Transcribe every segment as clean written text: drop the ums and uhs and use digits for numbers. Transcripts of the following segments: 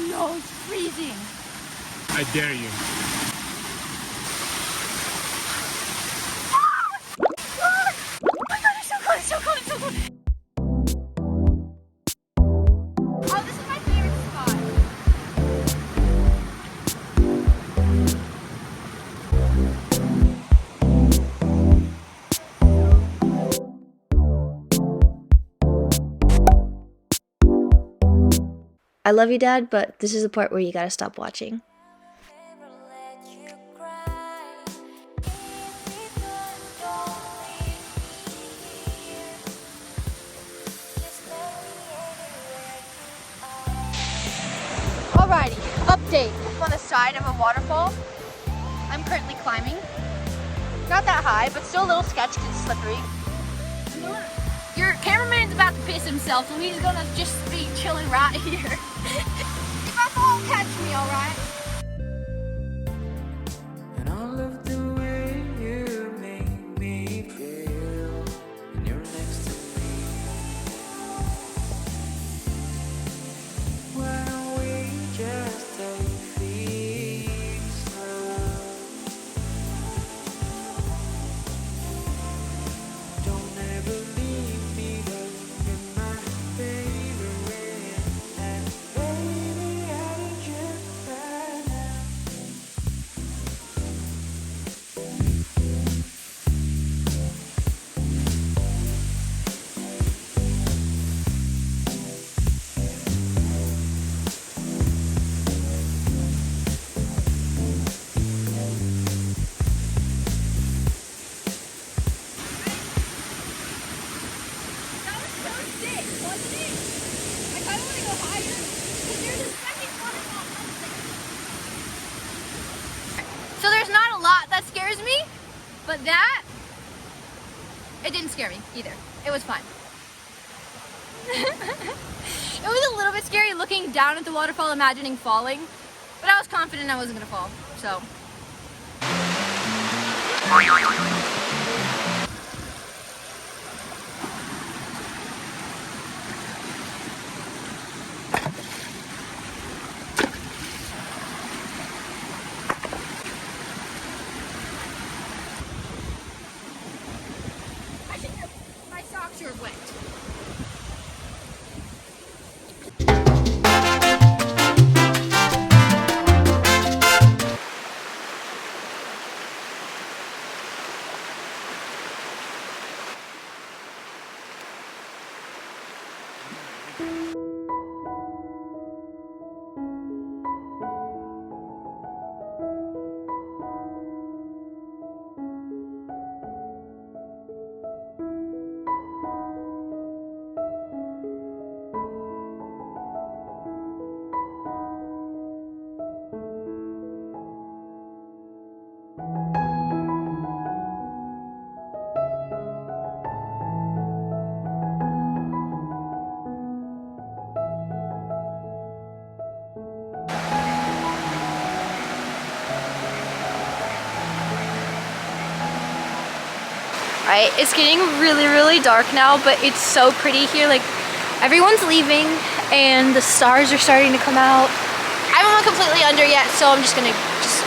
No, it's freezing. I dare you. Oh my god, it's so cold, it's so cold, it's so cold. Oh, this is my favorite spot. I love you, Dad, but this is the part where you gotta stop watching. Alrighty, update. I'm on the side of a waterfall. I'm currently climbing. Not that high, but still a little sketchy because it's slippery. Your cameraman's about to piss himself, so he's gonna just be chilling right here. If I fall, catch me, alright? And all of the way you make me feel when you're next to me. Why don't we just take things slow? Don't ever leave me though, you're my favorite. And baby, I need you right now. That was so sick, wasn't it? I kind of want to go higher, but there's a second waterfall up there. So there's not a lot that scares me, but that, it didn't scare me either. It was fun. It was a little bit scary looking down at the waterfall, imagining falling, but I was confident I wasn't gonna fall, so. I think my socks are wet. Right, it's getting really dark now, but it's so pretty here. Like, everyone's leaving and the stars are starting to come out. I haven't went completely under yet, so I'm just gonna just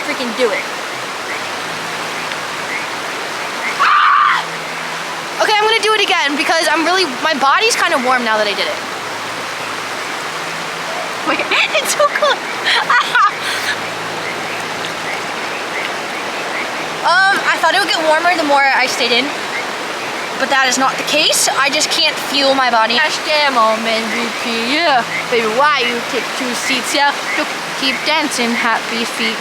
freaking do it. Ah! Okay, I'm gonna do it again because my body's kind of warm now that I did it. Wait, it's so cool. I thought it would get warmer the more I stayed in, but that is not the case. I just can't feel my body. Damn, oh man, yeah. Baby, why you take 2 seats, yeah? You keep dancing, happy feet.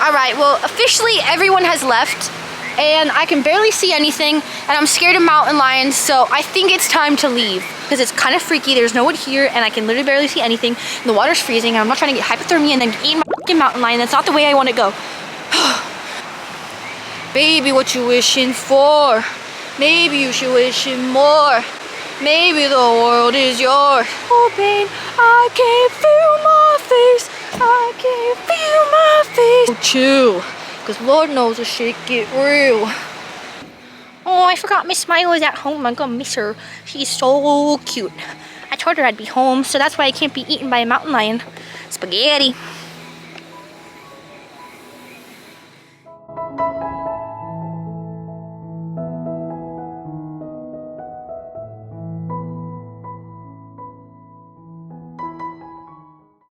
Alright, well, officially everyone has left, and I can barely see anything, and I'm scared of mountain lions, so I think it's time to leave, because it's kind of freaky. There's no one here, and I can literally barely see anything, and the water's freezing, and I'm not trying to get hypothermia and then eat my fucking mountain lion. That's not the way I want to go. Baby, what you wishing for? Maybe you should wishing more. Maybe the world is yours. Oh, babe, I can't feel my face. I can't feel my face. Oh, chill, because Lord knows the shit get real. Oh, I forgot Miss Smile is at home. I'm gonna miss her. She's so cute. I told her I'd be home, so that's why I can't be eaten by a mountain lion. Spaghetti.